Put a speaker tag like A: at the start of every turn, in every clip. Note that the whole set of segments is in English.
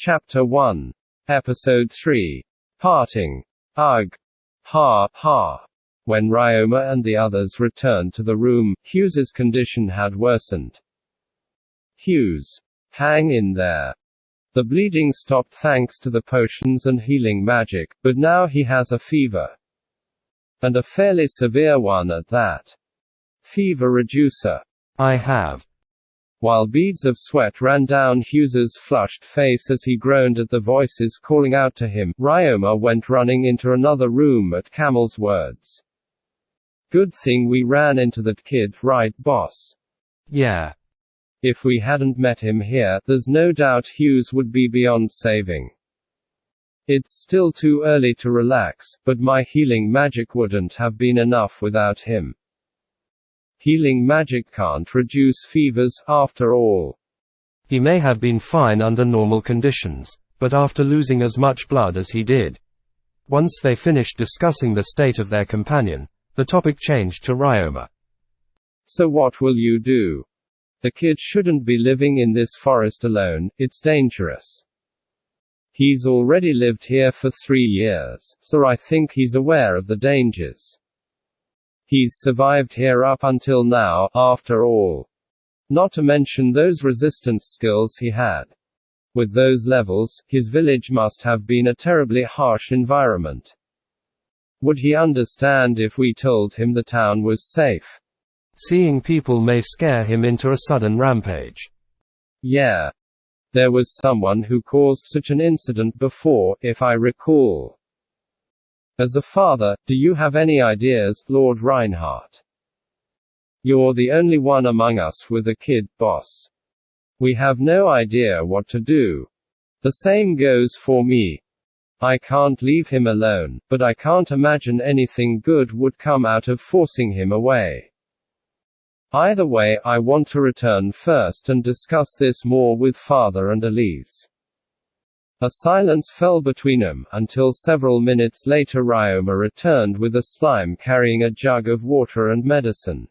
A: Chapter 1. Episode 3. Parting. Ugh. Ha, ha. When Ryoma and the others returned to the room, Hughes's condition had worsened. Hughes. Hang in there. The bleeding stopped thanks to the potions and healing magic, but now he has a fever. And a fairly severe one at that. Fever reducer. I have. While beads of sweat ran down Hughes's flushed face as he groaned at the voices calling out to him, Ryoma went running into another room at Camel's words. Good thing we ran into that kid, right, boss? Yeah. If we hadn't met him here, there's no doubt Hughes would be beyond saving. It's still too early to relax, but my healing magic wouldn't have been enough without him. Healing magic can't reduce fevers, after all. He may have been fine under normal conditions, but after losing as much blood as he did. Once they finished discussing the state of their companion, the topic changed to Ryoma. So what will you do? The kid shouldn't be living in this forest alone, it's dangerous. He's already lived here for 3 years, so I think he's aware of the dangers. He's survived here up until now, after all. Not to mention those resistance skills he had. With those levels, his village must have been a terribly harsh environment. Would he understand if we told him the town was safe? Seeing people may scare him into a sudden rampage. Yeah. There was someone who caused such an incident before, if I recall. As a father, do you have any ideas, Lord Reinhardt? You're the only one among us with a kid, boss. We have no idea what to do. The same goes for me. I can't leave him alone, but I can't imagine anything good would come out of forcing him away. Either way, I want to return first and discuss this more with Father and Elise. A silence fell between them, until several minutes later Ryoma returned with a slime carrying a jug of water and medicine.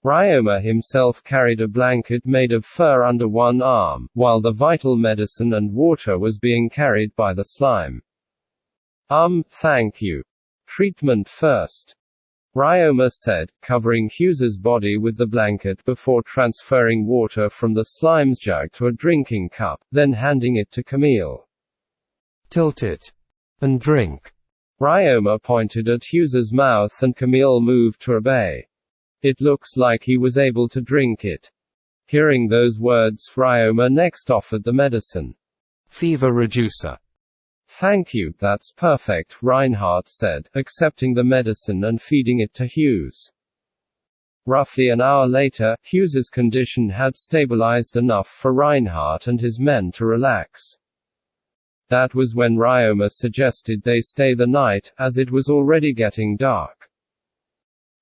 A: Ryoma himself carried a blanket made of fur under one arm, while the vital medicine and water was being carried by the slime. Thank you. Treatment first. Ryoma said, covering Hughes's body with the blanket before transferring water from the slime's jug to a drinking cup, then handing it to Camille. Tilt it. And drink. Ryoma pointed at Hughes's mouth and Camille moved to obey. It looks like he was able to drink it. Hearing those words, Ryoma next offered the medicine. Fever reducer. Thank you, that's perfect, Reinhardt said, accepting the medicine and feeding it to Hughes. Roughly an hour later, Hughes's condition had stabilized enough for Reinhardt and his men to relax. That was when Ryoma suggested they stay the night, as it was already getting dark.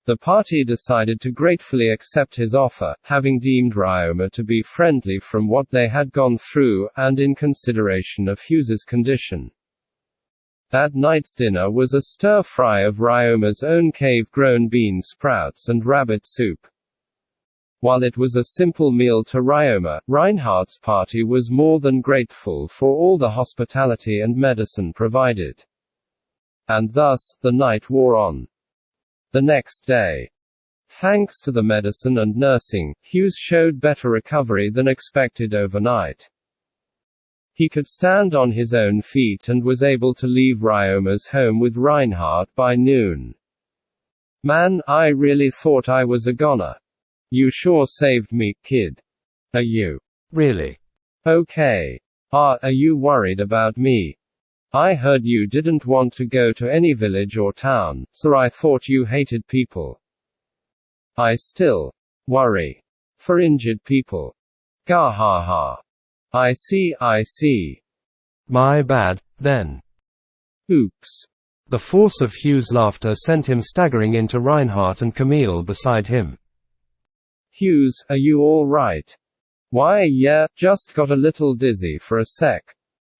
A: The party decided to gratefully accept his offer, having deemed Ryoma to be friendly from what they had gone through, and in consideration of Hughes's condition. That night's dinner was a stir-fry of Ryoma's own cave-grown bean sprouts and rabbit soup. While it was a simple meal to Ryoma, Reinhardt's party was more than grateful for all the hospitality and medicine provided. And thus, the night wore on. The next day. Thanks to the medicine and nursing, Hughes showed better recovery than expected overnight. He could stand on his own feet and was able to leave Ryoma's home with Reinhardt by noon. Man, I really thought I was a goner. You sure saved me, kid. Are you? Really? Okay. Are you worried about me? I heard you didn't want to go to any village or town, so I thought you hated people. I still worry for injured people. Gah ha ha. I see. My bad, then. Oops. The force of Hughes' laughter sent him staggering into Reinhardt and Camille beside him. Hughes, are you all right? Why, yeah, just got a little dizzy for a sec.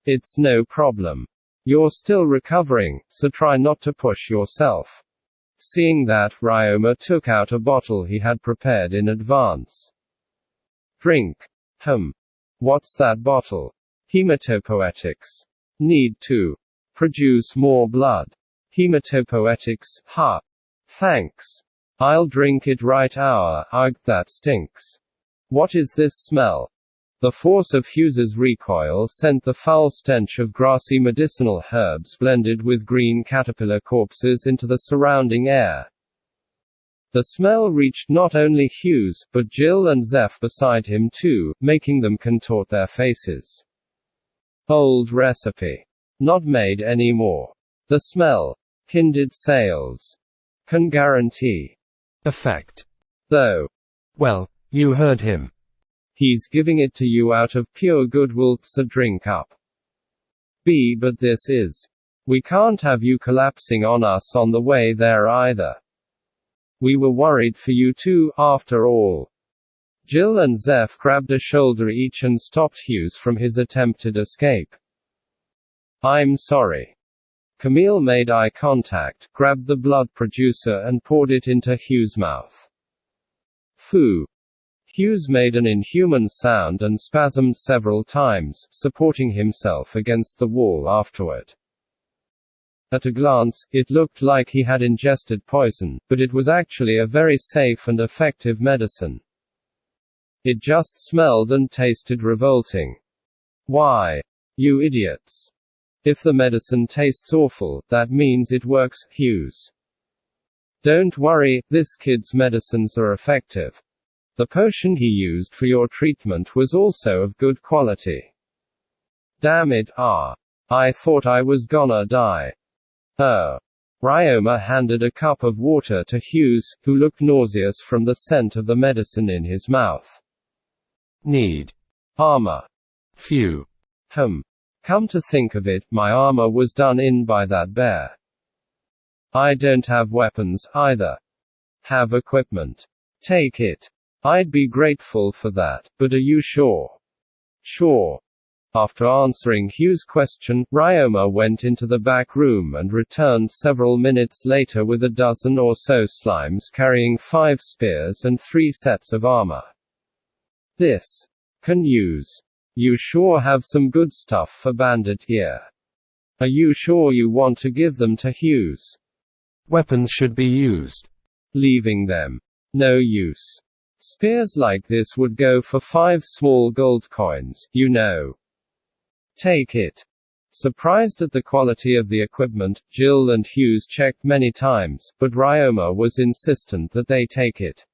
A: It's no problem. You're still recovering, so try not to push yourself. Seeing that, Ryoma took out a bottle he had prepared in advance. Drink. What's that bottle? Hematopoetics. Need to produce more blood. Hematopoetics. Ha. Thanks. I'll drink it right hour. Ugh, that stinks. What is this smell? The force of Hughes's recoil sent the foul stench of grassy medicinal herbs blended with green caterpillar corpses into the surrounding air. The smell reached not only Hughes, but Jill and Zeph beside him too, making them contort their faces. Old recipe. Not made anymore. The smell. Hindered sales. Can guarantee. Effect. Though. Well, you heard him. He's giving it to you out of pure goodwill, so drink up. B. But this is. We can't have you collapsing on us on the way there either. We were worried for you too, after all. Jill and Zeph grabbed a shoulder each and stopped Hughes from his attempted escape. I'm sorry. Camille made eye contact, grabbed the blood producer and poured it into Hughes' mouth. Phoo. Hughes made an inhuman sound and spasmed several times, supporting himself against the wall afterward. At a glance, it looked like he had ingested poison, but it was actually a very safe and effective medicine. It just smelled and tasted revolting. Why? You idiots. If the medicine tastes awful, that means it works, Hughes. Don't worry, this kid's medicines are effective. The potion he used for your treatment was also of good quality. Damn it, I thought I was gonna die. Oh. Ryoma handed a cup of water to Hughes, who looked nauseous from the scent of the medicine in his mouth. Need. Armor. Phew. Come to think of it, my armor was done in by that bear. I don't have weapons, either. Have equipment. Take it. I'd be grateful for that, but are you sure? Sure. After answering Hughes' question, Ryoma went into the back room and returned several minutes later with a dozen or so slimes carrying 5 spears and 3 sets of armor. This can use. You sure have some good stuff for bandit gear. Are you sure you want to give them to Hughes? Weapons should be used. Leaving them. No use. Spears like this would go for 5 small gold coins, you know. Take it. Surprised at the quality of the equipment, Jill and Hughes checked many times, but Ryoma was insistent that they take it.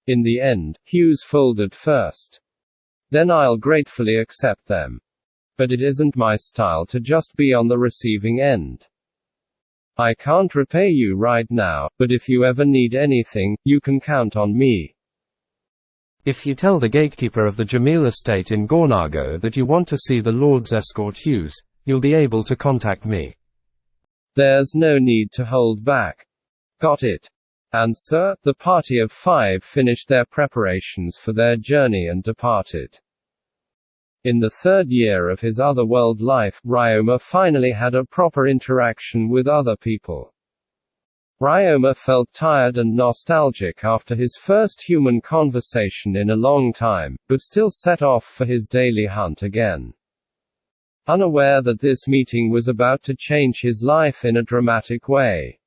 A: In the end, Hughes folded first. Then I'll gratefully accept them. But it isn't my style to just be on the receiving end. I can't repay you right now, but if you ever need anything, you can count on me. If you tell the gatekeeper of the Jamil estate in Gornago that you want to see the Lord's escort Hughes, you'll be able to contact me. There's no need to hold back. Got it. And sir, the party of 5 finished their preparations for their journey and departed. In the 3rd year of his otherworld life, Ryoma finally had a proper interaction with other people. Ryoma felt tired and nostalgic after his first human conversation in a long time, but still set off for his daily hunt again. Unaware that this meeting was about to change his life in a dramatic way.